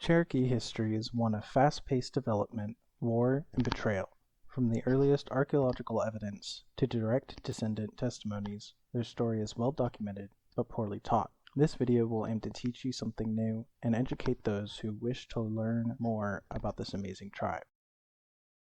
Cherokee history is one of fast-paced development, war, and betrayal. From the earliest archaeological evidence to direct descendant testimonies, their story is well documented but poorly taught. This video will aim to teach you something new and educate those who wish to learn more about this amazing tribe.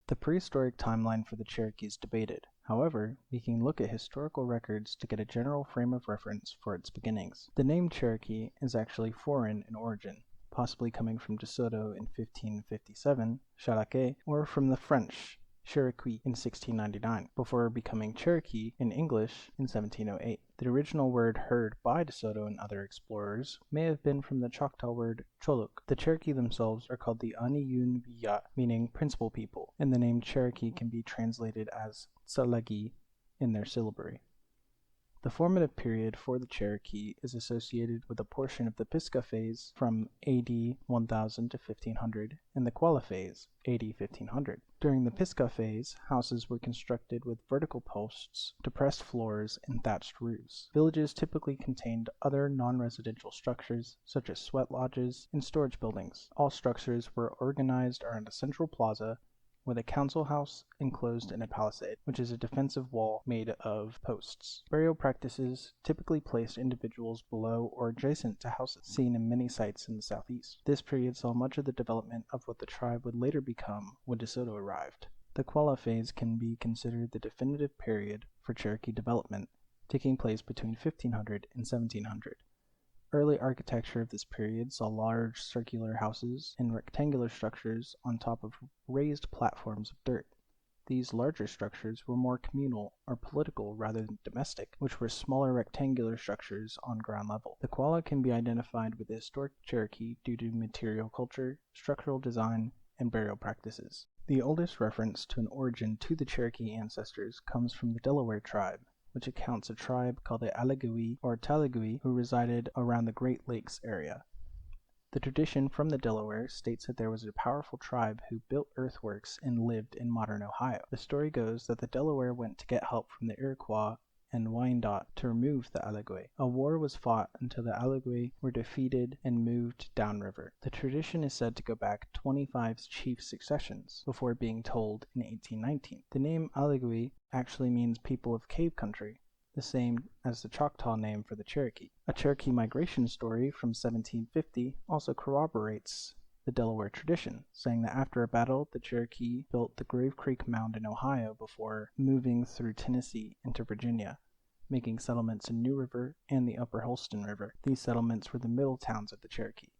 The prehistoric timeline for the Cherokee is debated. However, we can look at historical records to get a general frame of reference for its beginnings. The name Cherokee is actually foreign in origin, possibly coming from DeSoto in 1557, Cherokee, or from the French Cherokee in 1699, before becoming Cherokee in English in 1708. The original word heard by DeSoto and other explorers may have been from the Choctaw word Choluk. The Cherokee themselves are called the Aniyunviya, meaning principal people, and the name Cherokee can be translated as Tsalagi in their syllabary. The formative period for the Cherokee is associated with a portion of the Pisgah phase from AD 1000 to 1500 and the Qualla phase, AD 1500. During the Pisgah phase, houses were constructed with vertical posts, depressed floors, and thatched roofs. Villages typically contained other non-residential structures, such as sweat lodges and storage buildings. All structures were organized around a central plaza with a council house enclosed in a palisade, which is a defensive wall made of posts. Burial practices typically placed individuals below or adjacent to houses, seen in many sites in the southeast. This period saw much of the development of what the tribe would later become when DeSoto arrived. The Qualla phase can be considered the definitive period for Cherokee development, taking place between 1500 and 1700. Early architecture of this period saw large circular houses and rectangular structures on top of raised platforms of dirt. These larger structures were more communal or political rather than domestic, which were smaller rectangular structures on ground level. The Qualla can be identified with the historic Cherokee due to material culture, structural design, and burial practices. The oldest reference to an origin to the Cherokee ancestors comes from the Delaware tribe, which accounts a tribe called the Allegui or Taligui who resided around the Great Lakes area. The tradition from the Delaware states that there was a powerful tribe who built earthworks and lived in modern Ohio. The story goes that the Delaware went to get help from the Iroquois and Wyandot to remove the Allegui. A war was fought until the Allegui were defeated and moved downriver. The tradition is said to go back 25 chief successions before being told in 1819. The name Allegui actually means people of cave country, the same as the Choctaw name for the Cherokee. A Cherokee migration story from 1750 also corroborates the Delaware tradition, saying that after a battle, the Cherokee built the Grave Creek Mound in Ohio before moving through Tennessee into Virginia, making settlements in New River and the Upper Holston River. These settlements were the middle towns of the Cherokee.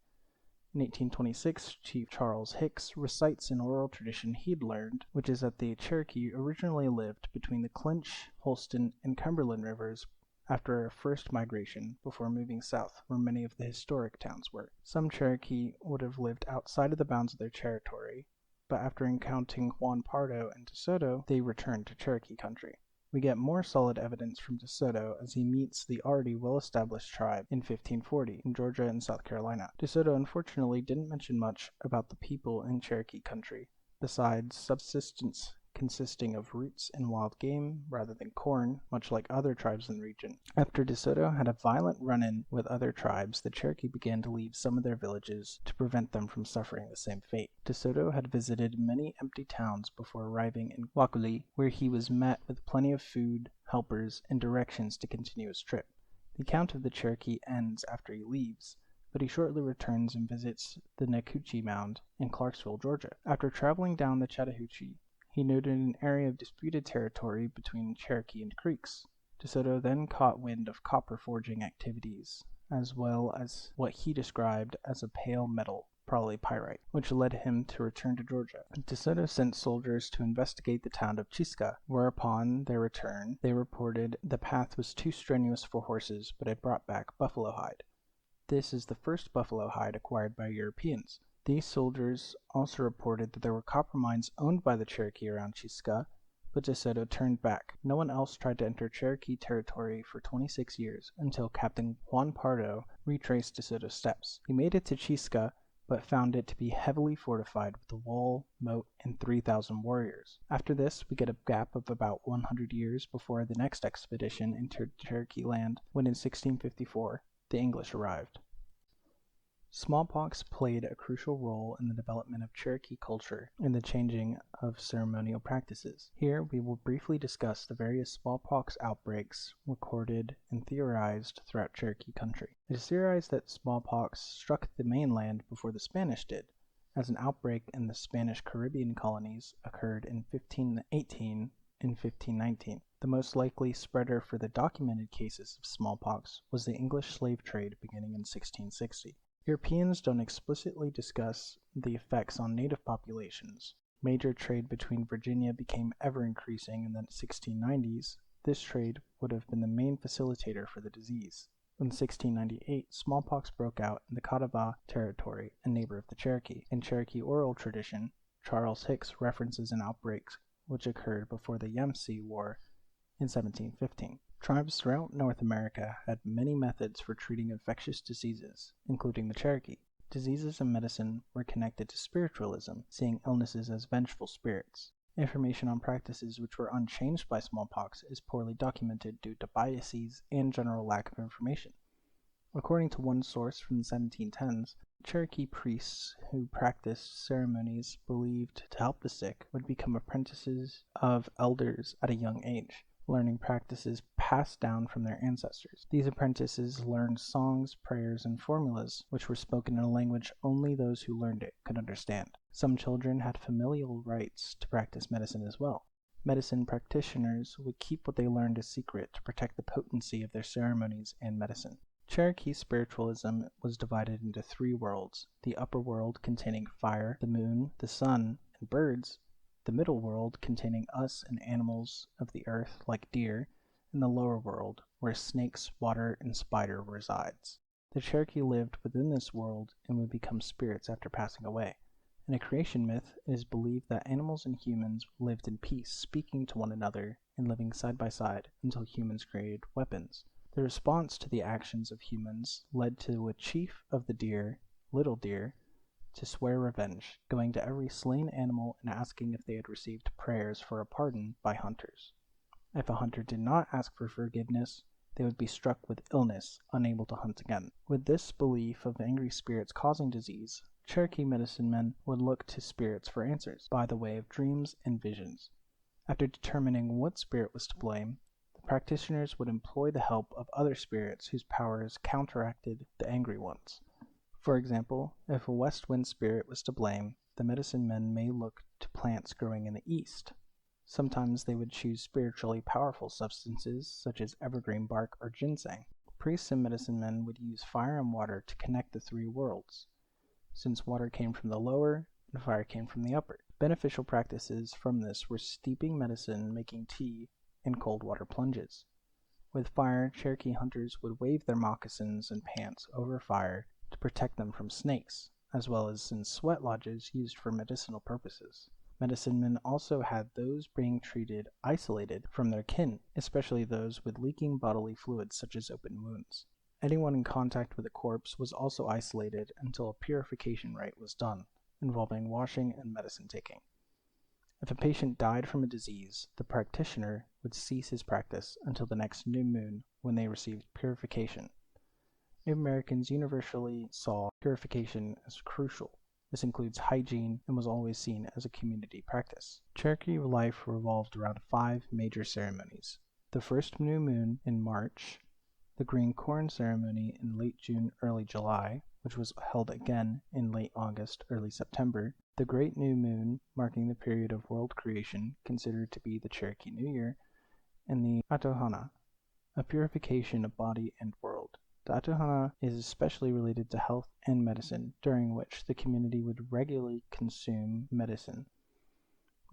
In 1826, Chief Charles Hicks recites an oral tradition he'd learned, which is that the Cherokee originally lived between the Clinch, Holston, and Cumberland rivers after a first migration before moving south, where many of the historic towns were. Some Cherokee would have lived outside of the bounds of their territory, but after encountering Juan Pardo and DeSoto, they returned to Cherokee country. We get more solid evidence from DeSoto as he meets the already well-established tribe in 1540 in Georgia and South Carolina. DeSoto unfortunately didn't mention much about the people in Cherokee country, besides subsistence consisting of roots and wild game rather than corn, much like other tribes in the region. After DeSoto had a violent run-in with other tribes, the Cherokee began to leave some of their villages to prevent them from suffering the same fate. DeSoto had visited many empty towns before arriving in Wakuli, where he was met with plenty of food, helpers, and directions to continue his trip. The account of the Cherokee ends after he leaves, but he shortly returns and visits the Nacoochee Mound in Clarksville, Georgia. After traveling down the Chattahoochee, he noted an area of disputed territory between Cherokee and Creeks. DeSoto then caught wind of copper forging activities, as well as what he described as a pale metal, probably pyrite, which led him to return to Georgia. DeSoto sent soldiers to investigate the town of Chisca, whereupon their return, they reported the path was too strenuous for horses, but had brought back buffalo hide. This is the first buffalo hide acquired by Europeans. These soldiers also reported that there were copper mines owned by the Cherokee around Chisca, but DeSoto turned back. No one else tried to enter Cherokee territory for 26 years until Captain Juan Pardo retraced DeSoto's steps. He made it to Chisca, but found it to be heavily fortified with a wall, moat, and 3,000 warriors. After this, we get a gap of about 100 years before the next expedition entered Cherokee land, when in 1654 the English arrived. Smallpox played a crucial role in the development of Cherokee culture and the changing of ceremonial practices. Here we will briefly discuss the various smallpox outbreaks recorded and theorized throughout Cherokee country. It is theorized that smallpox struck the mainland before the Spanish did, as an outbreak in the Spanish Caribbean colonies occurred in 1518 and 1519. The most likely spreader for the documented cases of smallpox was the English slave trade beginning in 1660. Europeans don't explicitly discuss the effects on native populations. Major trade between Virginia became ever increasing in the 1690s. This trade would have been the main facilitator for the disease. In 1698, smallpox broke out in the Catawba Territory, a neighbor of the Cherokee. In Cherokee oral tradition, Charles Hicks references an outbreak which occurred before the Yamasee War in 1715. Tribes throughout North America had many methods for treating infectious diseases, including the Cherokee. Diseases and medicine were connected to spiritualism, seeing illnesses as vengeful spirits. Information on practices which were unchanged by smallpox is poorly documented due to biases and general lack of information. According to one source from the 1710s, Cherokee priests who practiced ceremonies believed to help the sick would become apprentices of elders at a young age, learning practices passed down from their ancestors. These apprentices learned songs, prayers, and formulas, which were spoken in a language only those who learned it could understand. Some children had familial rights to practice medicine as well. Medicine practitioners would keep what they learned a secret to protect the potency of their ceremonies and medicine. Cherokee spiritualism was divided into three worlds: the upper world containing fire, the moon, the sun, and birds, the middle world containing us and animals of the earth like deer, and the lower world, where snakes, water, and spider resides. The Cherokee lived within this world and would become spirits after passing away. In a creation myth, it is believed that animals and humans lived in peace, speaking to one another and living side by side until humans created weapons. The response to the actions of humans led to a chief of the deer, Little Deer, to swear revenge, going to every slain animal and asking if they had received prayers for a pardon by hunters. If a hunter did not ask for forgiveness, they would be struck with illness, unable to hunt again. With this belief of angry spirits causing disease, Cherokee medicine men would look to spirits for answers by the way of dreams and visions. After determining what spirit was to blame, the practitioners would employ the help of other spirits whose powers counteracted the angry ones. For example, if a west wind spirit was to blame, the medicine men may look to plants growing in the east. Sometimes they would choose spiritually powerful substances, such as evergreen bark or ginseng. Priests and medicine men would use fire and water to connect the three worlds, since water came from the lower and fire came from the upper. Beneficial practices from this were steeping medicine, making tea, and cold water plunges. With fire, Cherokee hunters would wave their moccasins and pants over fire to protect them from snakes, as well as in sweat lodges used for medicinal purposes. Medicine men also had those being treated isolated from their kin, especially those with leaking bodily fluids such as open wounds. Anyone in contact with a corpse was also isolated until a purification rite was done, involving washing and medicine taking. If a patient died from a disease, the practitioner would cease his practice until the next new moon when they received purification. Native Americans universally saw purification as crucial. This includes hygiene and was always seen as a community practice. Cherokee life revolved around 5 major ceremonies: the first new moon in March, the green corn ceremony in late June, early July, which was held again in late August, early September, the great new moon, marking the period of world creation, considered to be the Cherokee New Year, and the Atohana, a purification of body and world. The Atohana is especially related to health and medicine, during which the community would regularly consume medicine.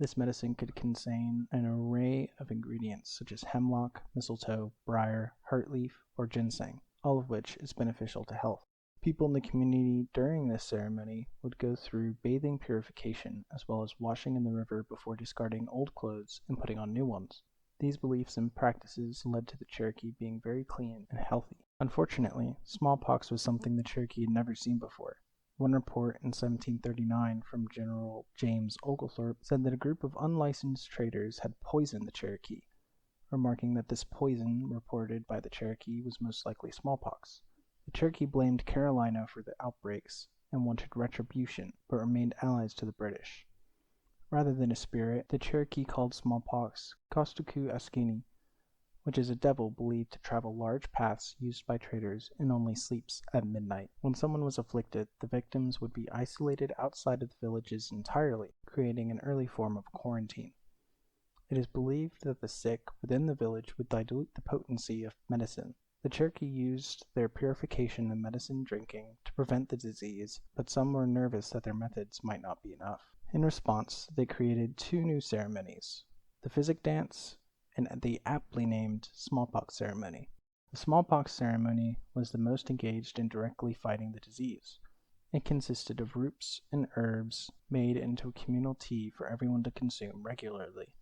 This medicine could contain an array of ingredients such as hemlock, mistletoe, briar, heartleaf, or ginseng, all of which is beneficial to health. People in the community during this ceremony would go through bathing purification as well as washing in the river before discarding old clothes and putting on new ones. These beliefs and practices led to the Cherokee being very clean and healthy. Unfortunately, smallpox was something the Cherokee had never seen before. One report in 1739 from General James Oglethorpe said that a group of unlicensed traders had poisoned the Cherokee, remarking that this poison reported by the Cherokee was most likely smallpox. The Cherokee blamed Carolina for the outbreaks and wanted retribution, but remained allies to the British. Rather than a spirit, the Cherokee called smallpox Kostuku Askini, which is a devil believed to travel large paths used by traders and only sleeps at midnight. When someone was afflicted, the victims would be isolated outside of the villages entirely, creating an early form of quarantine. It is believed that the sick within the village would dilute the potency of medicine. The Cherokee used their purification and medicine drinking to prevent the disease, but some were nervous that their methods might not be enough. In response, they created two new ceremonies, the physic dance and the aptly named smallpox ceremony. The smallpox ceremony was the most engaged in directly fighting the disease. It consisted of roots and herbs made into a communal tea for everyone to consume regularly.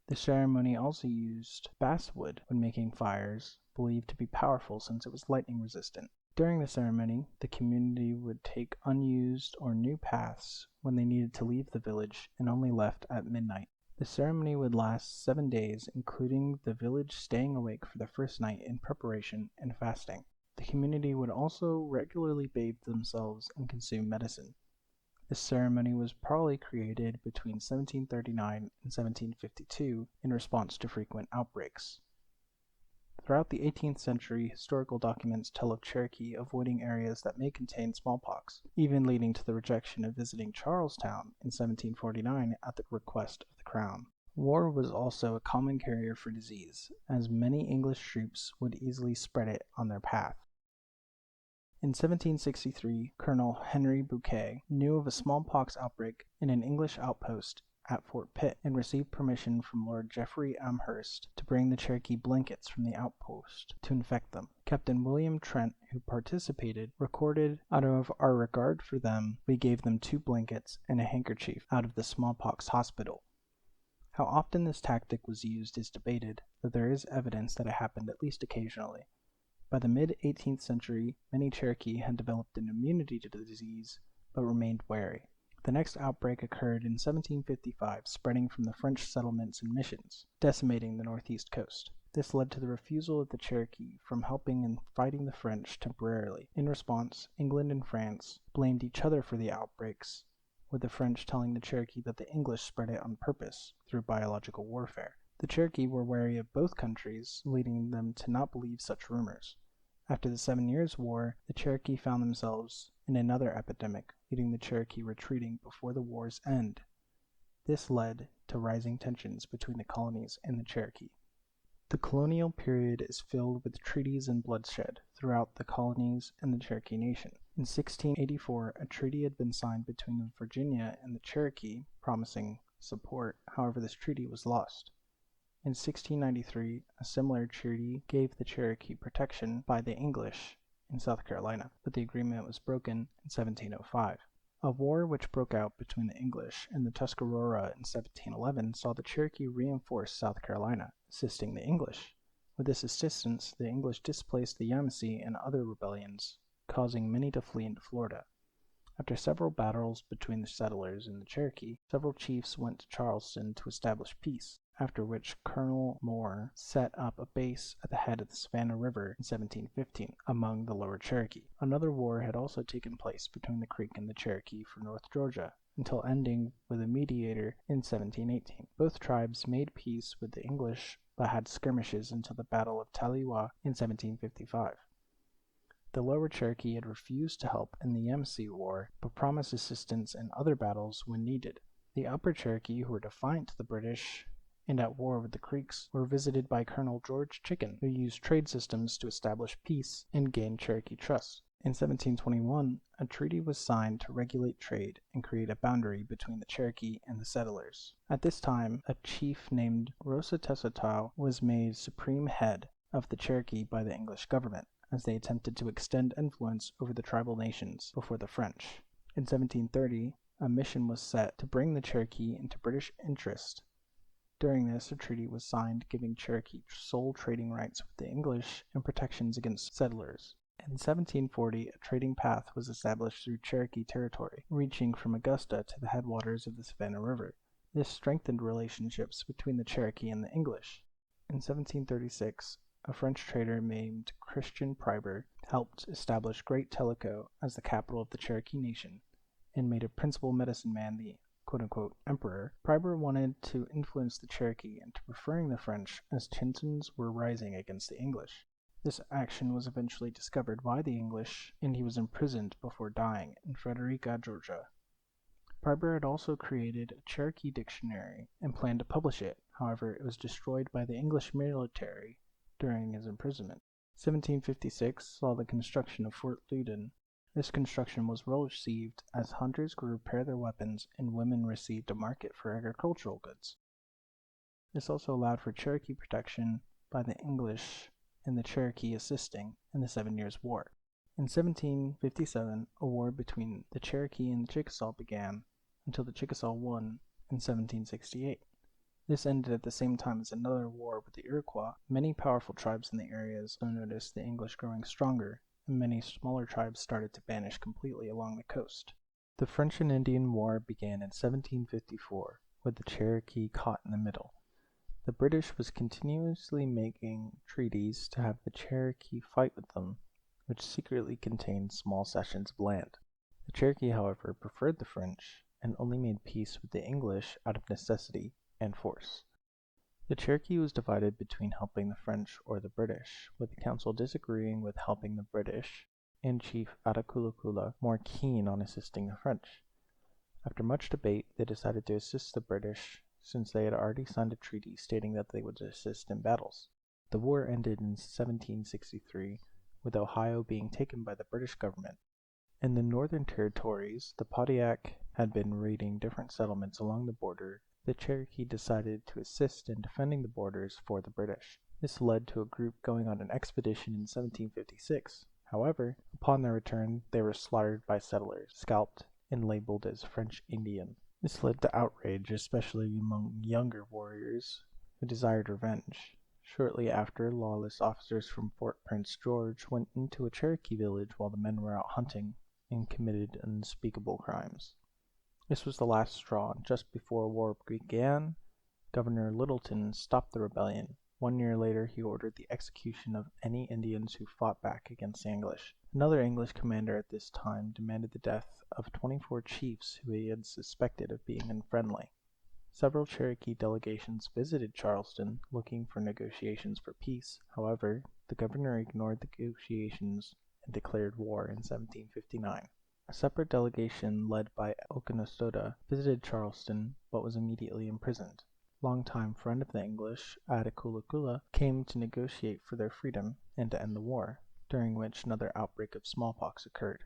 The ceremony also used basswood when making fires, believed to be powerful since it was lightning resistant. During the ceremony, the community would take unused or new paths when they needed to leave the village and only left at midnight. The ceremony would last 7 days, including the village staying awake for the first night in preparation and fasting. The community would also regularly bathe themselves and consume medicine. This ceremony was probably created between 1739 and 1752 in response to frequent outbreaks. Throughout the 18th century, historical documents tell of Cherokee avoiding areas that may contain smallpox, even leading to the rejection of visiting Charlestown in 1749 at the request of the Crown. War was also a common carrier for disease, as many English troops would easily spread it on their path. In 1763, Colonel Henry Bouquet knew of a smallpox outbreak in an English outpost at Fort Pitt and received permission from Lord Geoffrey Amherst to bring the Cherokee blankets from the outpost to infect them. Captain William Trent, who participated, recorded, "Out of our regard for them, we gave them 2 blankets and a handkerchief out of the smallpox hospital." How often this tactic was used is debated, though there is evidence that it happened at least occasionally. By the mid-18th century, many Cherokee had developed an immunity to the disease, but remained wary. The next outbreak occurred in 1755, spreading from the French settlements and missions, decimating the northeast coast. This led to the refusal of the Cherokee from helping in fighting the French temporarily. In response, England and France blamed each other for the outbreaks, with the French telling the Cherokee that the English spread it on purpose through biological warfare. The Cherokee were wary of both countries, leading them to not believe such rumors. After the 7 Years' War, the Cherokee found themselves in another epidemic, leading the Cherokee retreating before the war's end. This led to rising tensions between the colonies and the Cherokee. The colonial period is filled with treaties and bloodshed throughout the colonies and the Cherokee Nation. In 1684, a treaty had been signed between Virginia and the Cherokee, promising support. However, this treaty was lost. In 1693, a similar treaty gave the Cherokee protection by the English in South Carolina, but the agreement was broken in 1705. A war which broke out between the English and the Tuscarora in 1711 saw the Cherokee reinforce South Carolina, assisting the English. With this assistance, the English displaced the Yamasee and other rebellions, causing many to flee into Florida. After several battles between the settlers and the Cherokee, several chiefs went to Charleston to establish peace, after which Colonel Moore set up a base at the head of the Savannah River in 1715 among the lower Cherokee. Another war had also taken place between the Creek and the Cherokee for North Georgia, until ending with a mediator in 1718. Both tribes made peace with the English, but had skirmishes until the Battle of Taliwa in 1755. The lower Cherokee had refused to help in the Yamasee War, but promised assistance in other battles when needed. The upper Cherokee, who were defiant to the British and at war with the Creeks, were visited by Colonel George Chicken, who used trade systems to establish peace and gain Cherokee trust. In 1721, a treaty was signed to regulate trade and create a boundary between the Cherokee and the settlers. At this time, a chief named Rosatesatau was made supreme head of the Cherokee by the English government, as they attempted to extend influence over the tribal nations before the French. In 1730, a mission was set to bring the Cherokee into British interest. During this, a treaty was signed giving Cherokee sole trading rights with the English and protections against settlers. In 1740, a trading path was established through Cherokee territory, reaching from Augusta to the headwaters of the Savannah River. This strengthened relationships between the Cherokee and the English. In 1736, a French trader named Christian Priber helped establish Great Tellico as the capital of the Cherokee Nation and made a principal medicine man the quote-unquote emperor. Priber wanted to influence the Cherokee into preferring the French as tensions were rising against the English. This action was eventually discovered by the English, and he was imprisoned before dying in Frederica, Georgia. Priber had also created a Cherokee dictionary and planned to publish it. However, it was destroyed by the English military during his imprisonment. 1756 saw the construction of Fort Loudon. This construction was well received as hunters could repair their weapons and women received a market for agricultural goods. This also allowed for Cherokee protection by the English and the Cherokee assisting in the 7 Years' War. In 1757, a war between the Cherokee and the Chickasaw began until the Chickasaw won in 1768. This ended at the same time as another war with the Iroquois. Many powerful tribes in the areas noticed the English growing stronger, and many smaller tribes started to vanish completely along the coast. The French and Indian War began in 1754, with the Cherokee caught in the middle. The British was continuously making treaties to have the Cherokee fight with them, which secretly contained small cessions of land. The Cherokee, however, preferred the French and only made peace with the English out of necessity and force. The Cherokee was divided between helping the French or the British, with the council disagreeing with helping the British, and Chief Atakulakula more keen on assisting the French. After much debate, they decided to assist the British, since they had already signed a treaty stating that they would assist in battles. The war ended in 1763, with Ohio being taken by the British government. In the Northern Territories, the Pontiac had been raiding different settlements along the border. The Cherokee decided to assist in defending the borders for the British. This led to a group going on an expedition in 1756. However, upon their return, they were slaughtered by settlers, scalped, and labeled as French Indian. This led to outrage, especially among younger warriors who desired revenge. Shortly after, lawless officers from Fort Prince George went into a Cherokee village while the men were out hunting and committed unspeakable crimes. This was the last straw. Just before war began, Governor Littleton stopped the rebellion. 1 year later, he ordered the execution of any Indians who fought back against the English. Another English commander at this time demanded the death of 24 chiefs who he had suspected of being unfriendly. Several Cherokee delegations visited Charleston looking for negotiations for peace. However, the governor ignored the negotiations and declared war in 1759. A separate delegation led by Okla visited Charleston but was immediately imprisoned. Longtime friend of the English, Atakulakula, came to negotiate for their freedom and to end the war, during which another outbreak of smallpox occurred.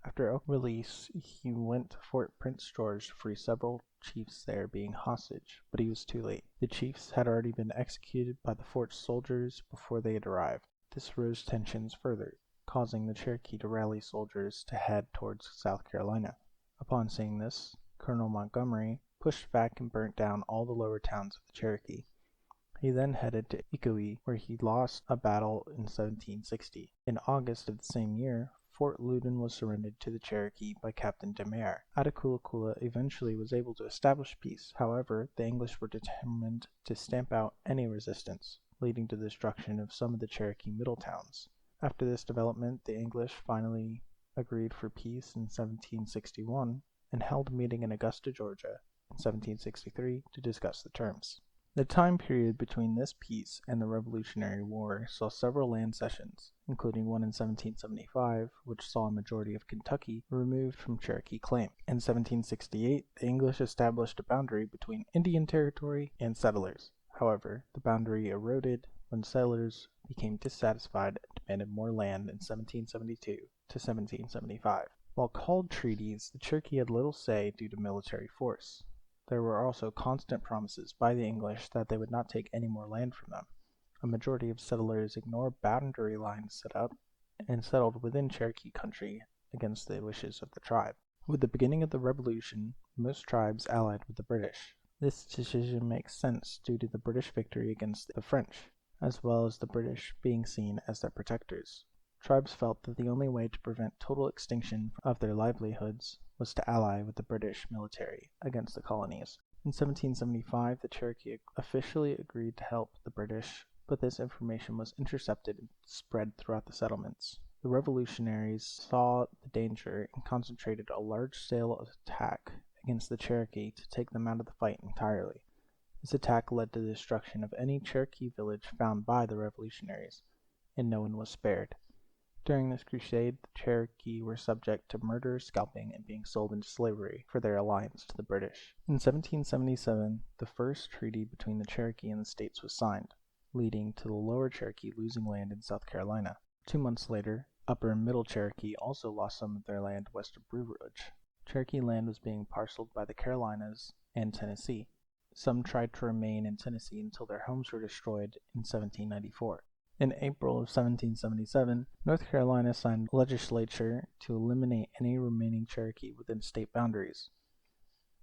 After release, he went to Fort Prince George to free several chiefs there being hostage, but he was too late. The chiefs had already been executed by the fort's soldiers before they had arrived. This rose tensions further, causing the Cherokee to rally soldiers to head towards South Carolina. Upon seeing this, Colonel Montgomery pushed back and burnt down all the lower towns of the Cherokee. He then headed to Ehle, where he lost a battle in 1760. In August of the same year, Fort Loudon was surrendered to the Cherokee by Captain Demare. Atakulakula eventually was able to establish peace. However, the English were determined to stamp out any resistance, leading to the destruction of some of the Cherokee middle towns. After this development, the English finally agreed for peace in 1761 and held a meeting in Augusta, Georgia, in 1763 to discuss the terms. The time period between this peace and the Revolutionary War saw several land cessions, including one in 1775, which saw a majority of Kentucky removed from Cherokee claim. In 1768, the English established a boundary between Indian Territory and settlers. However, the boundary eroded when settlers became dissatisfied and demanded more land in 1772 to 1775. While called treaties, the Cherokee had little say due to military force. There were also constant promises by the English that they would not take any more land from them. A majority of settlers ignored boundary lines set up and settled within Cherokee country against the wishes of the tribe. With the beginning of the Revolution, most tribes allied with the British. This decision makes sense due to the British victory against the French, as well as the British being seen as their protectors. Tribes felt that the only way to prevent total extinction of their livelihoods was to ally with the British military against the colonies. In 1775, the Cherokee officially agreed to help the British but this information was intercepted and spread throughout the settlements. The revolutionaries saw the danger and concentrated a large-scale attack against the Cherokee to take them out of the fight entirely. This attack led to the destruction of any Cherokee village found by the revolutionaries, and no one was spared. During this crusade, the Cherokee were subject to murder, scalping, and being sold into slavery for their alliance to the British. In 1777, the first treaty between the Cherokee and the states was signed, leading to the Lower Cherokee losing land in South Carolina. 2 months later, Upper and Middle Cherokee also lost some of their land west of Blue Ridge. Cherokee land was being parceled by the Carolinas and Tennessee. Some tried to remain in Tennessee until their homes were destroyed in 1794. In April of 1777, North Carolina signed a legislature to eliminate any remaining Cherokee within state boundaries.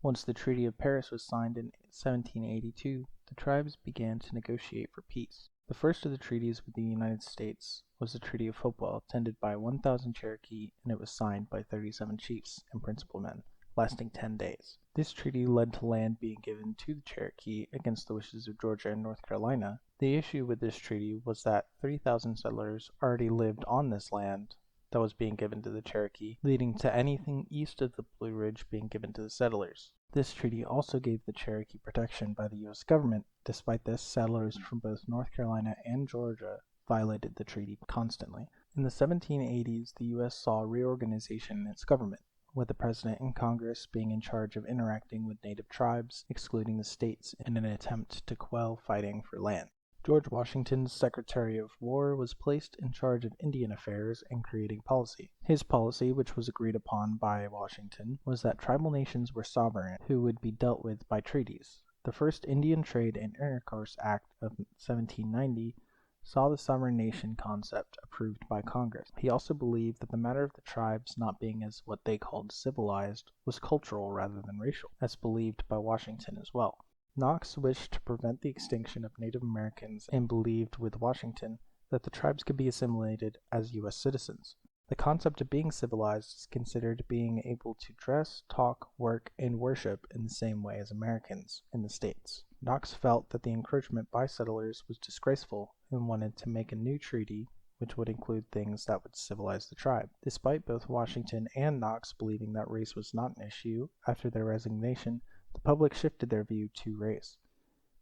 Once the Treaty of Paris was signed in 1782, the tribes began to negotiate for peace. The first of the treaties with the United States was the Treaty of Hopewell, attended by 1,000 Cherokee, and it was signed by 37 chiefs and principal men, lasting 10 days. This treaty led to land being given to the Cherokee against the wishes of Georgia and North Carolina. The issue with this treaty was that 3,000 settlers already lived on this land that was being given to the Cherokee, leading to anything east of the Blue Ridge being given to the settlers. This treaty also gave the Cherokee protection by the U.S. government. Despite this, settlers from both North Carolina and Georgia violated the treaty constantly. In the 1780s, the U.S. saw reorganization in its government, with the President and Congress being in charge of interacting with native tribes, excluding the states in an attempt to quell fighting for land. George Washington's Secretary of War was placed in charge of Indian affairs and creating policy. His policy, which was agreed upon by Washington, was that tribal nations were sovereign, who would be dealt with by treaties. The first Indian Trade and Intercourse Act of 1790 saw the sovereign nation concept approved by Congress. He also believed that the matter of the tribes not being as what they called civilized was cultural rather than racial, as believed by Washington as well. Knox wished to prevent the extinction of Native Americans and believed with Washington that the tribes could be assimilated as U.S. citizens. The concept of being civilized is considered being able to dress, talk, work, and worship in the same way as Americans in the States. Knox felt that the encroachment by settlers was disgraceful and wanted to make a new treaty which would include things that would civilize the tribe. Despite both Washington and Knox believing that race was not an issue, after their resignation, the public shifted their view to race.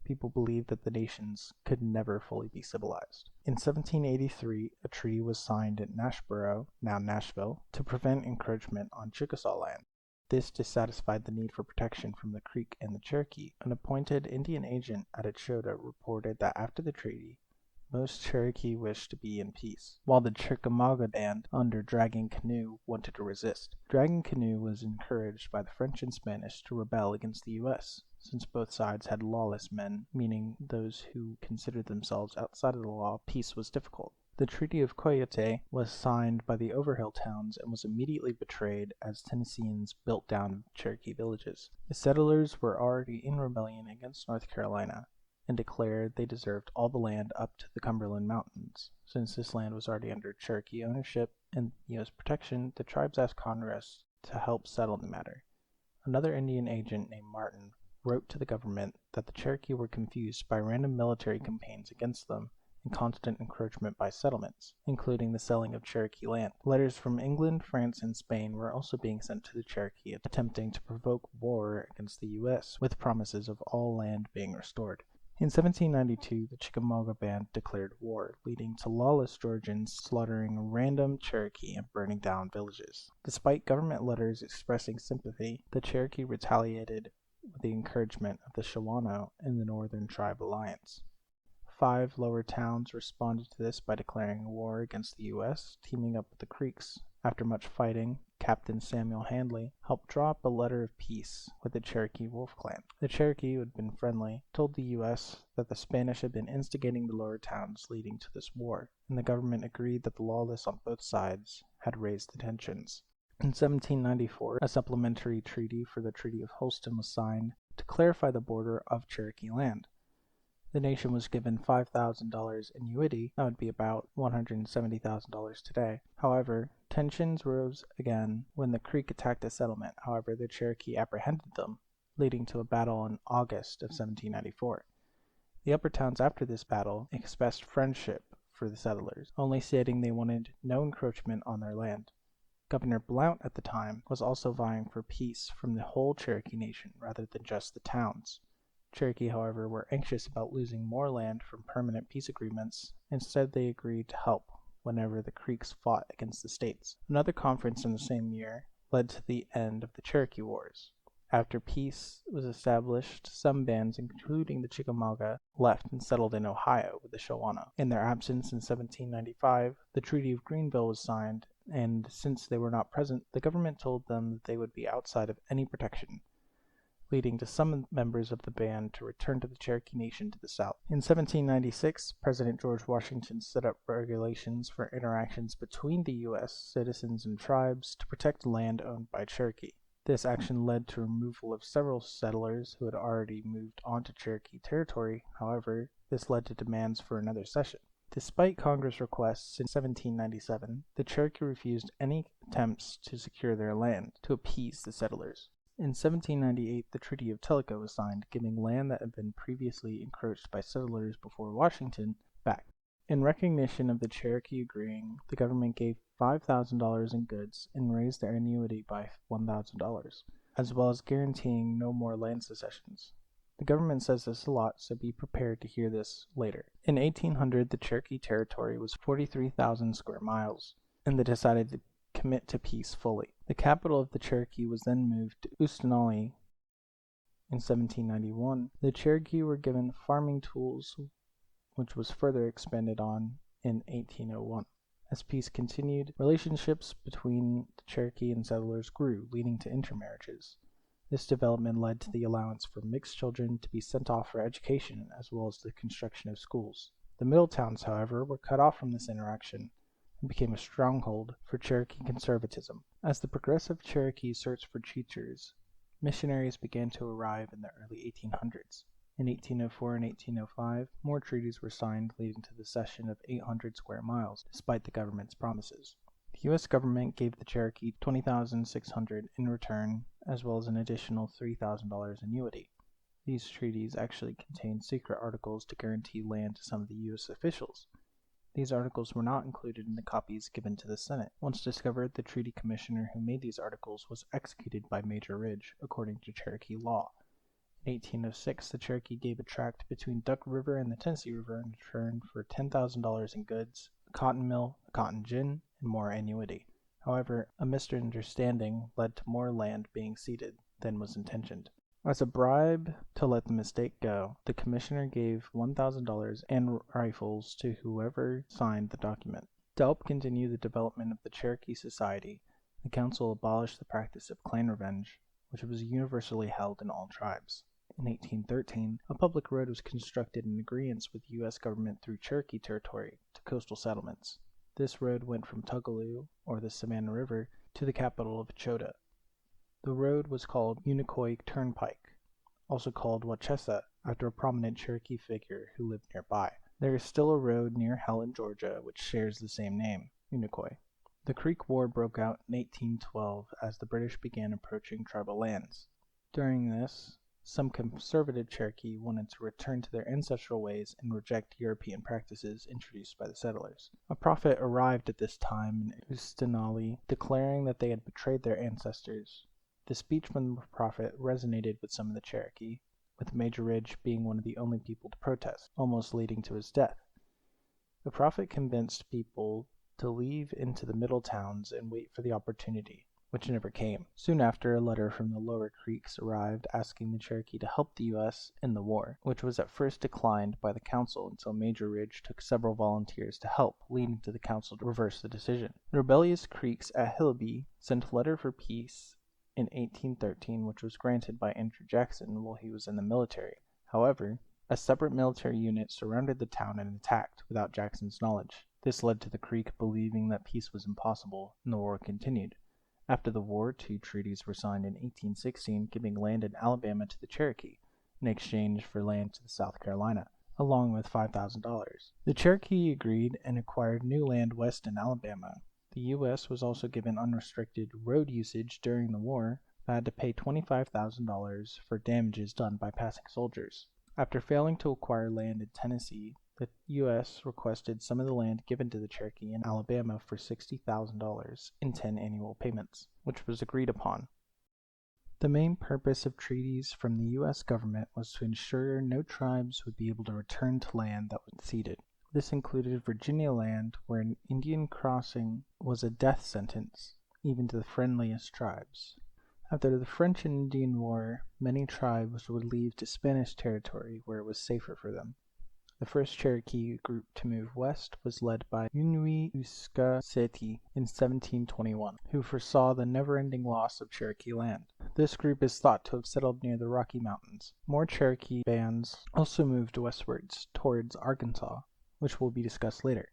People believed that the nations could never fully be civilized. In 1783, a treaty was signed at Nashboro, now Nashville, to prevent encroachment on Chickasaw land. This dissatisfied the need for protection from the Creek and the Cherokee. An appointed Indian agent at Jahoda reported that after the treaty, most Cherokee wished to be in peace, while the Chickamauga band under Dragging Canoe wanted to resist. Dragging Canoe was encouraged by the French and Spanish to rebel against the U.S., since both sides had lawless men, meaning those who considered themselves outside of the law. Peace was difficult. The Treaty of Coyote was signed by the Overhill towns and was immediately betrayed as Tennesseans built down Cherokee villages. The settlers were already in rebellion against North Carolina, and declared they deserved all the land up to the Cumberland Mountains. Since this land was already under Cherokee ownership and U.S. protection, the tribes asked Congress to help settle the matter. Another Indian agent named Martin wrote to the government that the Cherokee were confused by random military campaigns against them and constant encroachment by settlements, including the selling of Cherokee land. Letters from England, France, and Spain were also being sent to the Cherokee, attempting to provoke war against the U.S., with promises of all land being restored. In 1792, the Chickamauga band declared war, leading to lawless Georgians slaughtering random Cherokee and burning down villages. Despite government letters expressing sympathy, the Cherokee retaliated with the encouragement of the Shawano in the Northern Tribe Alliance. 5 lower towns responded to this by declaring war against the U.S., teaming up with the Creeks. After much fighting, Captain Samuel Handley helped draw up a letter of peace with the Cherokee Wolf Clan. The Cherokee, who had been friendly, told the U.S. that the Spanish had been instigating the lower towns leading to this war, and the government agreed that the lawless on both sides had raised the tensions. In 1794, a supplementary treaty for the Treaty of Holston was signed to clarify the border of Cherokee land. The nation was given $5,000 annuity, that would be about $170,000 today. However, tensions rose again when the Creek attacked a settlement. However, the Cherokee apprehended them, leading to a battle in August of 1794. The upper towns after this battle expressed friendship for the settlers, only stating they wanted no encroachment on their land. Governor Blount at the time was also vying for peace from the whole Cherokee Nation rather than just the towns. Cherokee, however, were anxious about losing more land from permanent peace agreements. Instead, they agreed to help whenever the Creeks fought against the states. Another conference in the same year led to the end of the Cherokee Wars. After peace was established, some bands, including the Chickamauga, left and settled in Ohio with the Shawana. In their absence in 1795, the Treaty of Greenville was signed, and since they were not present, the government told them that they would be outside of any protection, leading to some members of the band to return to the Cherokee Nation to the south. In 1796, President George Washington set up regulations for interactions between the U.S. citizens and tribes to protect land owned by Cherokee. This action led to removal of several settlers who had already moved onto Cherokee territory. However, this led to demands for another cession. Despite Congress' requests in 1797, the Cherokee refused any attempts to secure their land to appease the settlers. In 1798, the Treaty of Tellico was signed, giving land that had been previously encroached by settlers before Washington back. In recognition of the Cherokee agreeing, the government gave $5,000 in goods and raised their annuity by $1,000, as well as guaranteeing no more land secessions. The government says this a lot, so be prepared to hear this later. In 1800, the Cherokee territory was 43,000 square miles, and they decided to commit to peace fully. The capital of the Cherokee was then moved to Ustonali in 1791. The Cherokee were given farming tools, which was further expanded on in 1801. As peace continued, relationships between the Cherokee and settlers grew, leading to intermarriages. This development led to the allowance for mixed children to be sent off for education, as well as the construction of schools. The middle towns, however, were cut off from this interaction and became a stronghold for Cherokee conservatism. As the progressive Cherokee searched for teachers, missionaries began to arrive in the early 1800s. In 1804 and 1805, more treaties were signed, leading to the cession of 800 square miles, despite the government's promises. The U.S. government gave the Cherokee $20,600 in return, as well as an additional $3,000 annuity. These treaties actually contained secret articles to guarantee land to some of the U.S. officials. These articles were not included in the copies given to the Senate. Once discovered, the treaty commissioner who made these articles was executed by Major Ridge, according to Cherokee law. In 1806, the Cherokee gave a tract between Duck River and the Tennessee River in return for $10,000 in goods, a cotton mill, a cotton gin, and more annuity. However, a misunderstanding led to more land being ceded than was intentioned. As a bribe to let the mistake go, the commissioner gave $1,000 and rifles to whoever signed the document. To help continue the development of the Cherokee Society, the council abolished the practice of clan revenge, which was universally held in all tribes. In 1813, a public road was constructed in agreement with the U.S. government through Cherokee territory to coastal settlements. This road went from Tugaloo, or the Savannah River, to the capital of Jahoda. The road was called Unicoi Turnpike, also called Wachessa, after a prominent Cherokee figure who lived nearby. There is still a road near Helen, Georgia, which shares the same name, Unicoi. The Creek War broke out in 1812 as the British began approaching tribal lands. During this, some conservative Cherokee wanted to return to their ancestral ways and reject European practices introduced by the settlers. A prophet arrived at this time in Ustonali, declaring that they had betrayed their ancestors. The speech from the prophet resonated with some of the Cherokee, with Major Ridge being one of the only people to protest, almost leading to his death. The prophet convinced people to leave into the middle towns and wait for the opportunity, which never came. Soon after, a letter from the lower Creeks arrived asking the Cherokee to help the U.S. in the war, which was at first declined by the council until Major Ridge took several volunteers to help, leading to the council to reverse the decision. The rebellious Creeks at Ehle sent a letter for peace in 1813, which was granted by Andrew Jackson while he was in the military. However, a separate military unit surrounded the town and attacked without Jackson's knowledge. This led to the Creek believing that peace was impossible, and the war continued. After the war, 2 treaties were signed in 1816, giving land in Alabama to the Cherokee, in exchange for land to South Carolina, along with $5,000. The Cherokee agreed and acquired new land west in Alabama. The U.S. was also given unrestricted road usage during the war, but had to pay $25,000 for damages done by passing soldiers. After failing to acquire land in Tennessee, the U.S. requested some of the land given to the Cherokee in Alabama for $60,000 in 10 annual payments, which was agreed upon. The main purpose of treaties from the U.S. government was to ensure no tribes would be able to return to land that was ceded. This included Virginia land, where an Indian crossing was a death sentence, even to the friendliest tribes. After the French and Indian War, many tribes would leave to Spanish territory where it was safer for them. The first Cherokee group to move west was led by Inuit-Uskaseti in 1721, who foresaw the never-ending loss of Cherokee land. This group is thought to have settled near the Rocky Mountains. More Cherokee bands also moved westwards towards Arkansas, which will be discussed later.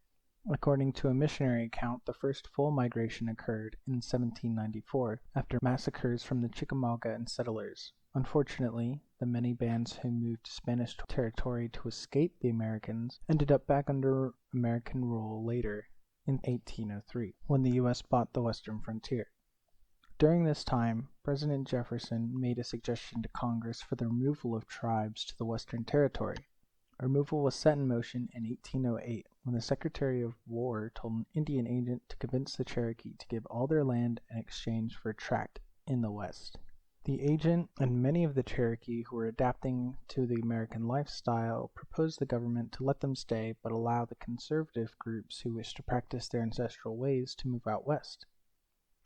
According to a missionary account, the first full migration occurred in 1794 after massacres from the Chickamauga and settlers. Unfortunately, the many bands who moved to Spanish territory to escape the Americans ended up back under American rule later in 1803, when the U.S. bought the western frontier. During this time, President Jefferson made a suggestion to Congress for the removal of tribes to the Western Territory. Removal was set in motion in 1808 when the Secretary of War told an Indian agent to convince the Cherokee to give all their land in exchange for a tract in the West. The agent and many of the Cherokee who were adapting to the American lifestyle proposed the government to let them stay but allow the conservative groups who wished to practice their ancestral ways to move out west.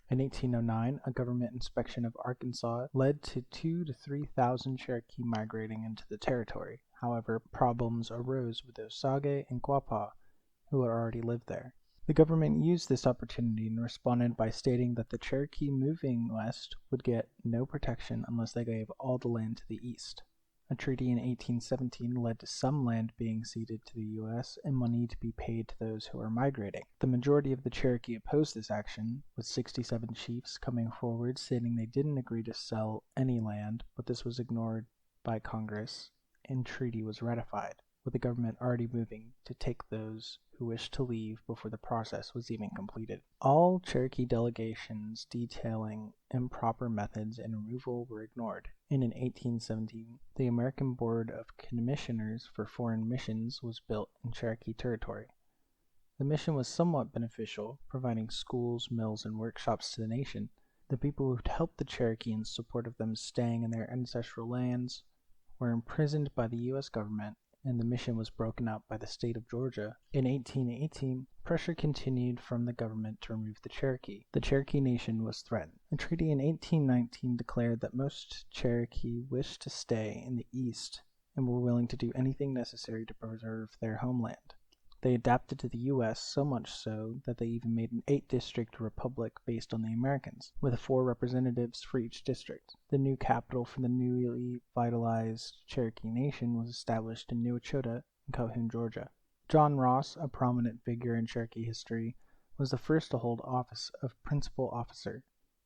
In 1809, a government inspection of Arkansas led to 2,000 to 3,000 Cherokee migrating into the territory. However, problems arose with the Osage and Quapaw, who had already lived there. The government used this opportunity and responded by stating that the Cherokee moving west would get no protection unless they gave all the land to the east. A treaty in 1817 led to some land being ceded to the U.S. and money to be paid to those who were migrating. The majority of the Cherokee opposed this action, with 67 chiefs coming forward stating they didn't agree to sell any land, but this was ignored by Congress and treaty was ratified, with the government already moving to take those who wished to leave before the process was even completed. All Cherokee delegations detailing improper methods and removal were ignored, and in 1817 the American Board of Commissioners for Foreign Missions was built in Cherokee territory. The mission was somewhat beneficial, providing schools, mills, and workshops to the nation. The people who helped the Cherokee in support of them staying in their ancestral lands were imprisoned by the U.S. government, and the mission was broken up by the state of Georgia. In 1818, pressure continued from the government to remove the Cherokee. The Cherokee Nation was threatened. A treaty in 1819 declared that most Cherokee wished to stay in the East and were willing to do anything necessary to preserve their homeland. They adapted to the U.S. so much so that they even made an 8-district republic based on the Americans, with 4 representatives for each district. The new capital for the newly vitalized Cherokee Nation was established in New Jahoda in Calhoun, Georgia. John Ross, a prominent figure in Cherokee history, was the first to hold office of principal officer,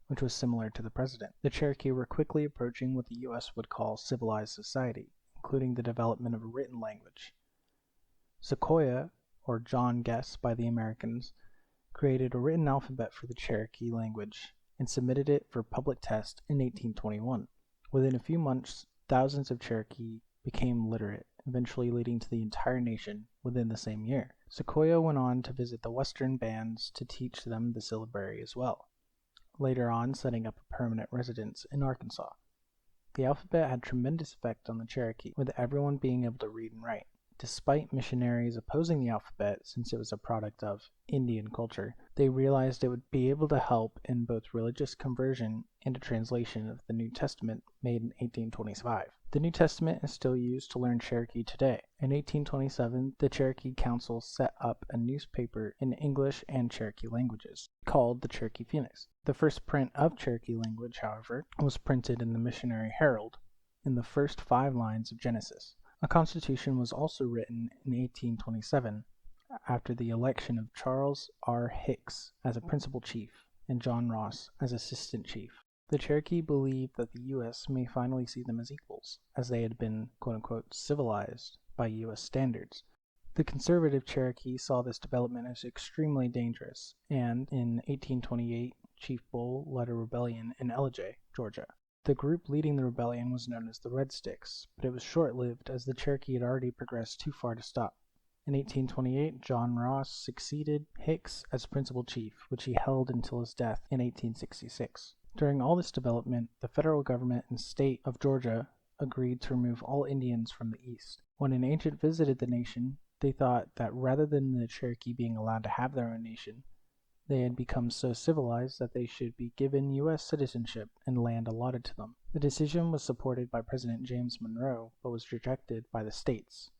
which was similar to the president. The Cherokee were quickly approaching what the U.S. would call civilized society, including the development of a written language. Sequoyah, or John Guess by the Americans, created a written alphabet for the Cherokee language and submitted it for public test in 1821. Within a few months, thousands of Cherokee became literate, eventually leading to the entire nation within the same year. Sequoyah went on to visit the western bands to teach them the Syllabary as well, later on setting up a permanent residence in Arkansas. The alphabet had tremendous effect on the Cherokee, with everyone being able to read and write. Despite missionaries opposing the alphabet since it was a product of Indian culture, they realized it would be able to help in both religious conversion and a translation of the New Testament made in 1825. The New Testament is still used to learn Cherokee today. In 1827, the Cherokee Council set up a newspaper in English and Cherokee languages, called the Cherokee Phoenix. The first print of Cherokee language, however, was printed in the Missionary Herald in the first 5 lines of Genesis. A constitution was also written in 1827 after the election of Charles R. Hicks as a principal chief and John Ross as assistant chief. The Cherokee believed that the U.S. may finally see them as equals, as they had been, quote-unquote, civilized by U.S. standards. The conservative Cherokee saw this development as extremely dangerous, and in 1828, Chief Bull led a rebellion in Ehle, Georgia. The group leading the rebellion was known as the Red Sticks, but it was short-lived as the Cherokee had already progressed too far to stop. In 1828, John Ross succeeded Hicks as principal chief, which he held until his death in 1866. During all this development, the federal government and state of Georgia agreed to remove all Indians from the East. When an agent visited the nation, they thought that rather than the Cherokee being allowed to have their own nation, they had become so civilized that they should be given U.S. citizenship and land allotted to them. The decision was supported by President James Monroe, but was rejected by the states,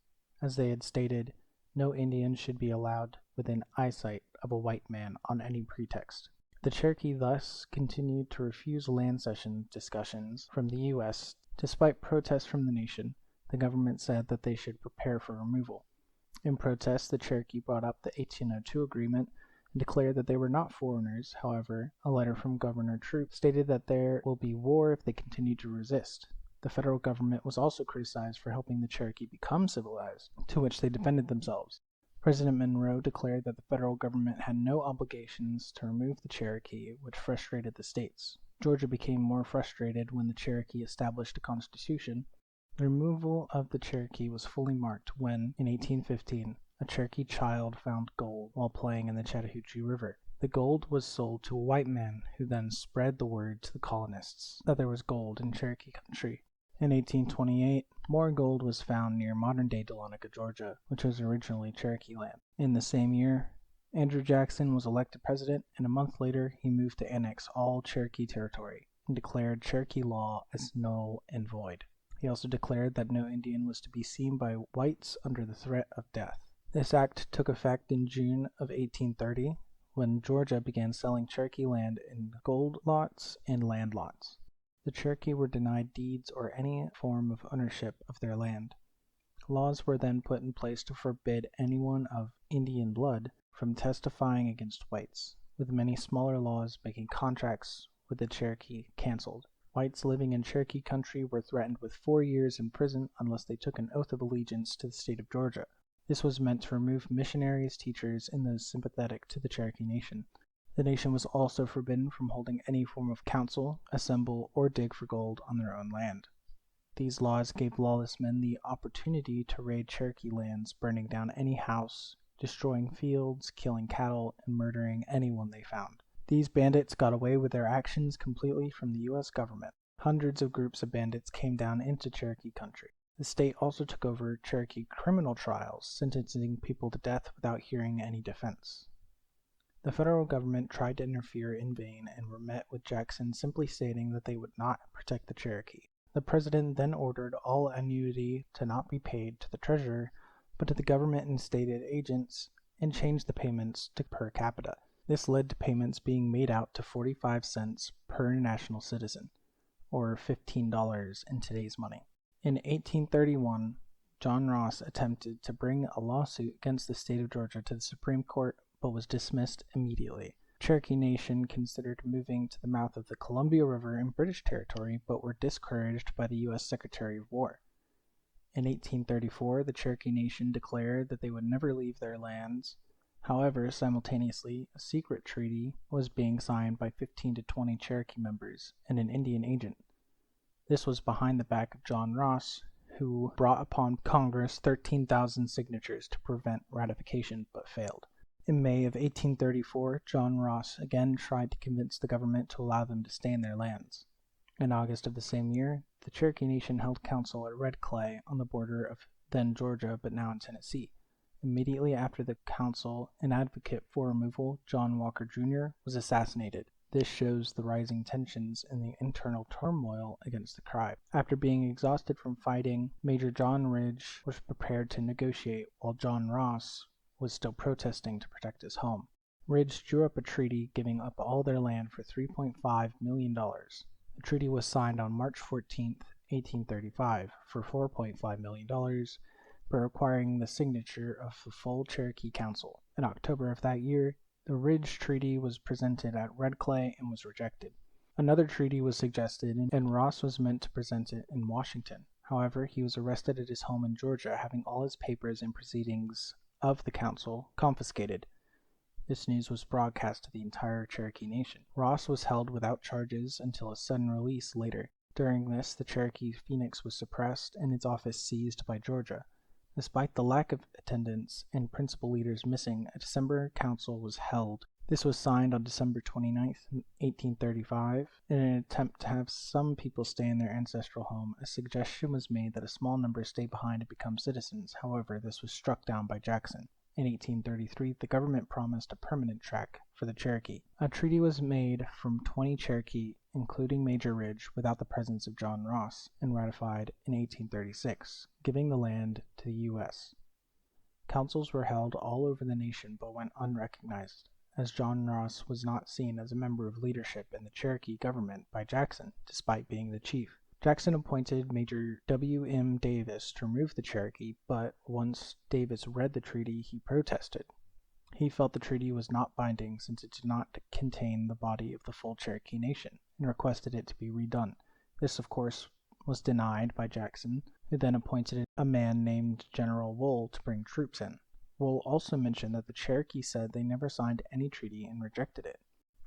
as they had stated, no Indian should be allowed within eyesight of a white man on any pretext. The Cherokee thus continued to refuse land cession discussions from the U.S. Despite protests from the nation, the government said that they should prepare for removal. In protest, the Cherokee brought up the 1802 agreement and declared that they were not foreigners. However, a letter from Governor Troup stated that there will be war if they continue to resist. The federal government was also criticized for helping the Cherokee become civilized, to which they defended themselves. President Monroe declared that the federal government had no obligations to remove the Cherokee, which frustrated the states. Georgia became more frustrated when the Cherokee established a constitution. The removal of the Cherokee was fully marked when, in 1815, a Cherokee child found gold while playing in the Chattahoochee River. The gold was sold to a white man who then spread the word to the colonists that there was gold in Cherokee country. In 1828, more gold was found near modern-day Dahlonega, Georgia, which was originally Cherokee land. In the same year, Andrew Jackson was elected president, and a month later he moved to annex all Cherokee territory and declared Cherokee law as null and void. He also declared that no Indian was to be seen by whites under the threat of death. This act took effect in June of 1830, when Georgia began selling Cherokee land in gold lots and land lots. The Cherokee were denied deeds or any form of ownership of their land. Laws were then put in place to forbid anyone of Indian blood from testifying against whites, with many smaller laws making contracts with the Cherokee canceled. Whites living in Cherokee country were threatened with 4 years in prison unless they took an oath of allegiance to the state of Georgia. This was meant to remove missionaries, teachers, and those sympathetic to the Cherokee nation. The nation was also forbidden from holding any form of council, assemble, or dig for gold on their own land. These laws gave lawless men the opportunity to raid Cherokee lands, burning down any house, destroying fields, killing cattle, and murdering anyone they found. These bandits got away with their actions completely from the U.S. government. Hundreds of groups of bandits came down into Cherokee country. The state also took over Cherokee criminal trials, sentencing people to death without hearing any defense. The federal government tried to interfere in vain and were met with Jackson simply stating that they would not protect the Cherokee. The president then ordered all annuity to not be paid to the treasurer, but to the government and stated agents, and changed the payments to per capita. This led to payments being made out to 45 cents per national citizen, or $15 in today's money. In 1831, John Ross attempted to bring a lawsuit against the state of Georgia to the Supreme Court, but was dismissed immediately. Cherokee Nation considered moving to the mouth of the Columbia River in British territory, but were discouraged by the U.S. Secretary of War. In 1834, the Cherokee Nation declared that they would never leave their lands. However, simultaneously, a secret treaty was being signed by 15 to 20 Cherokee members and an Indian agent. This was behind the back of John Ross, who brought upon Congress 13,000 signatures to prevent ratification, but failed. In May of 1834, John Ross again tried to convince the government to allow them to stay in their lands. In August of the same year, the Cherokee Nation held council at Red Clay on the border of then Georgia but now in Tennessee. Immediately after the council, an advocate for removal, John Walker Jr., was assassinated. This shows the rising tensions and the internal turmoil against the tribe. After being exhausted from fighting, Major John Ridge was prepared to negotiate while John Ross was still protesting to protect his home. Ridge drew up a treaty giving up all their land for $3.5 million. The treaty was signed on March 14, 1835 for $4.5 million, but requiring the signature of the full Cherokee Council. In October of that year, the Ridge Treaty was presented at Red Clay and was rejected. Another treaty was suggested, and Ross was meant to present it in Washington. However, he was arrested at his home in Georgia, having all his papers and proceedings of the council confiscated. This news was broadcast to the entire Cherokee Nation. Ross was held without charges until his sudden release later. During this, the Cherokee Phoenix was suppressed and its office seized by Georgia. Despite the lack of attendance and principal leaders missing, a December council was held. This was signed on December 29, 1835. In an attempt to have some people stay in their ancestral home, a suggestion was made that a small number stay behind and become citizens. However, this was struck down by Jackson. In 1833, the government promised a permanent tract for the Cherokee. A treaty was made from 20 Cherokee, including Major Ridge, without the presence of John Ross, and ratified in 1836, giving the land to the U.S. Councils were held all over the nation but went unrecognized, as John Ross was not seen as a member of leadership in the Cherokee government by Jackson, despite being the chief. Jackson appointed Major W. M. Davis to remove the Cherokee, but once Davis read the treaty, he protested. He felt the treaty was not binding since it did not contain the body of the full Cherokee nation, and requested it to be redone. This, of course, was denied by Jackson, who then appointed a man named General Wool to bring troops in. Wool also mentioned that the Cherokee said they never signed any treaty and rejected it.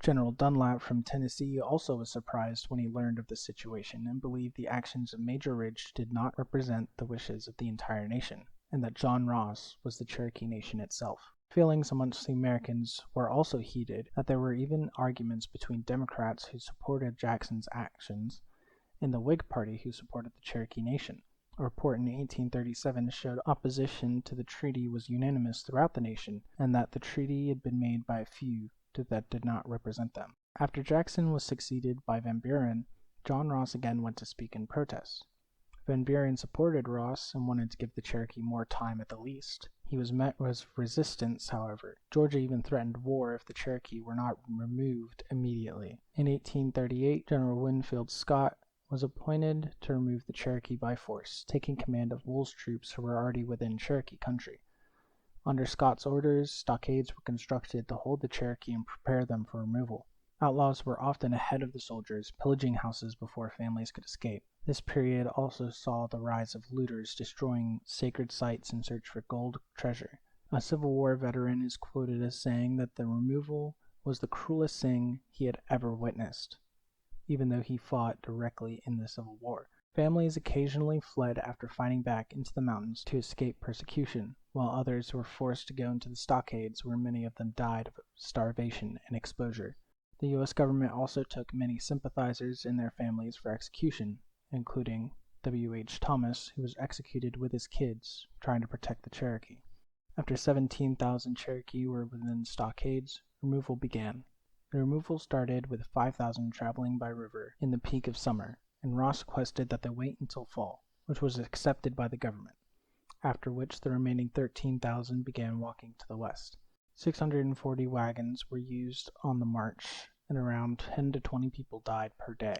General Dunlap from Tennessee also was surprised when he learned of the situation and believed the actions of Major Ridge did not represent the wishes of the entire nation, and that John Ross was the Cherokee nation itself. Feelings amongst the Americans were also heated, that there were even arguments between Democrats who supported Jackson's actions and the Whig Party who supported the Cherokee nation. A report in 1837 showed opposition to the treaty was unanimous throughout the nation, and that the treaty had been made by a few that did not represent them. After Jackson was succeeded by Van Buren, John Ross again went to speak in protest. Van Buren supported Ross and wanted to give the Cherokee more time at the least. He was met with resistance, however. Georgia even threatened war if the Cherokee were not removed immediately. In 1838, General Winfield Scott was appointed to remove the Cherokee by force, taking command of Wool's troops who were already within Cherokee country. Under Scott's orders, stockades were constructed to hold the Cherokee and prepare them for removal. Outlaws were often ahead of the soldiers, pillaging houses before families could escape. This period also saw the rise of looters destroying sacred sites in search for gold treasure. A Civil War veteran is quoted as saying that the removal was the cruelest thing he had ever witnessed, even though he fought directly in the Civil War. Families occasionally fled after fighting back into the mountains to escape persecution, while others were forced to go into the stockades where many of them died of starvation and exposure. The U.S. government also took many sympathizers and their families for execution, including W. H. Thomas, who was executed with his kids, trying to protect the Cherokee. After 17,000 Cherokee were within stockades, removal began. The removal started with 5,000 traveling by river in the peak of summer, and Ross requested that they wait until fall, which was accepted by the government, after which the remaining 13,000 began walking to the west. 640 wagons were used on the march, and around 10 to 20 people died per day.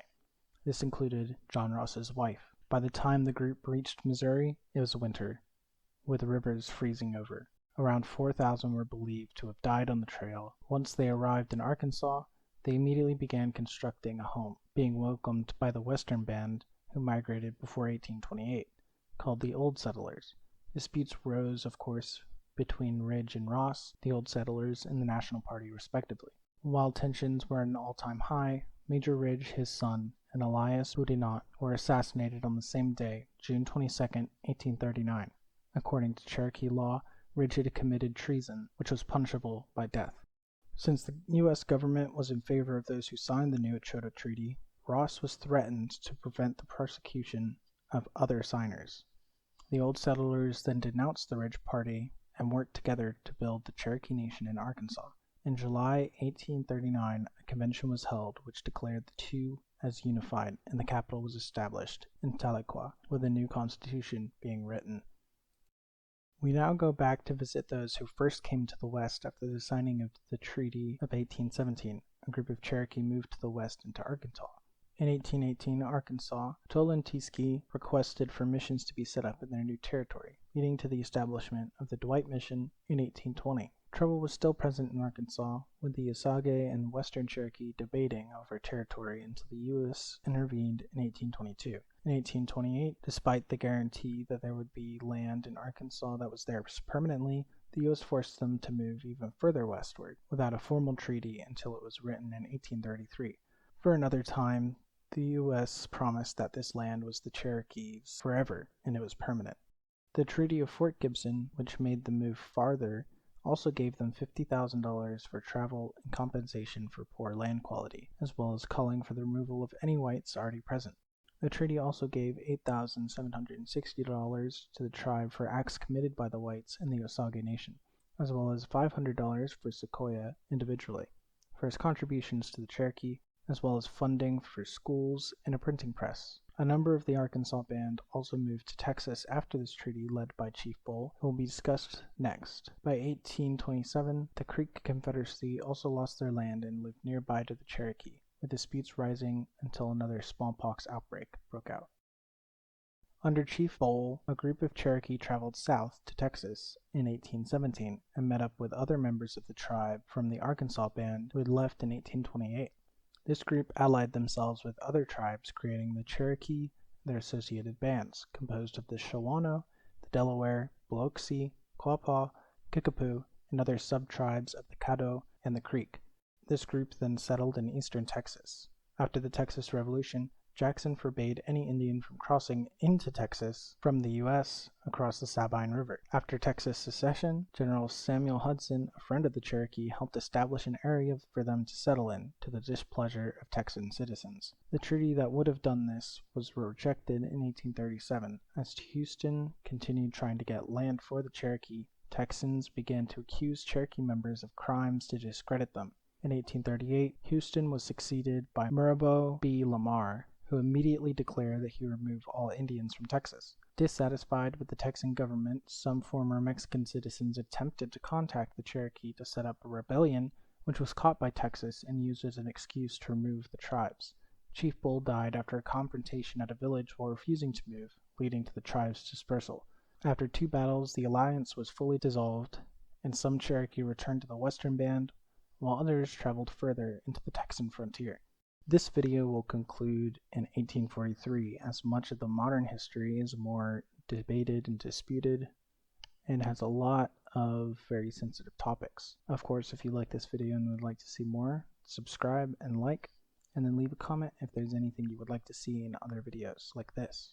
This included John Ross's wife. By the time the group reached Missouri, it was winter, with rivers freezing over. Around 4,000 were believed to have died on the trail. Once they arrived in Arkansas, they immediately began constructing a home, being welcomed by the Western Band, who migrated before 1828, called the Old Settlers. Disputes rose, of course, between Ridge and Ross, the Old Settlers, and the National Party, respectively. While tensions were at an all-time high, Major Ridge, his son, and Elias Boudinot were assassinated on the same day, June 22, 1839. According to Cherokee law, Ridge had committed treason, which was punishable by death. Since the U.S. government was in favor of those who signed the New Jahoda Treaty, Ross was threatened to prevent the persecution of other signers. The Old Settlers then denounced the Ridge Party and worked together to build the Cherokee Nation in Arkansas. In July 1839, a convention was held which declared the two as unified, and the capital was established in Tahlequah, with a new constitution being written. We now go back to visit those who first came to the west after the signing of the Treaty of 1817. A group of Cherokee moved to the west into Arkansas. In 1818, Arkansas, Tolentski requested for missions to be set up in their new territory, leading to the establishment of the Dwight Mission in 1820. Trouble was still present in Arkansas, with the Osage and Western Cherokee debating over territory until the U.S. intervened in 1822. In 1828, despite the guarantee that there would be land in Arkansas that was theirs permanently, the U.S. forced them to move even further westward, without a formal treaty until it was written in 1833. For another time, The U.S. promised that this land was the Cherokees forever, and it was permanent. The Treaty of Fort Gibson, which made the move farther, also gave them $50,000 for travel and compensation for poor land quality, as well as calling for the removal of any whites already present. The treaty also gave $8,760 to the tribe for acts committed by the whites in the Osage Nation, as well as $500 for Sequoia individually, for his contributions to the Cherokee, as well as funding for schools and a printing press. A number of the Arkansas band also moved to Texas after this treaty, led by Chief Bull, who will be discussed next. By 1827, the Creek Confederacy also lost their land and lived nearby to the Cherokee, with disputes rising until another smallpox outbreak broke out. Under Chief Bull, a group of Cherokee traveled south to Texas in 1817 and met up with other members of the tribe from the Arkansas band who had left in 1828. This group allied themselves with other tribes, creating the Cherokee and their associated bands, composed of the Shawano, the Delaware, Biloxi, Quapaw, Kickapoo, and other sub-tribes of the Caddo and the Creek. This group then settled in eastern Texas. After the Texas Revolution, Jackson forbade any Indian from crossing into Texas from the U.S. across the Sabine River. After Texas secession, General Samuel Hudson, a friend of the Cherokee, helped establish an area for them to settle in, to the displeasure of Texan citizens. The treaty that would have done this was rejected in 1837. As Houston continued trying to get land for the Cherokee, Texans began to accuse Cherokee members of crimes to discredit them. In 1838, Houston was succeeded by Mirabeau B. Lamar, who immediately declared that he would remove all Indians from Texas. Dissatisfied with the Texan government, some former Mexican citizens attempted to contact the Cherokee to set up a rebellion, which was caught by Texas and used as an excuse to remove the tribes. Chief Bull died after a confrontation at a village while refusing to move, leading to the tribe's dispersal. After 2 battles, the alliance was fully dissolved, and some Cherokee returned to the Western Band, while others traveled further into the Texan frontier. This video will conclude in 1843, as much of the modern history is more debated and disputed and has a lot of very sensitive topics. Of course, if you like this video and would like to see more, subscribe and like, and then leave a comment if there's anything you would like to see in other videos like this.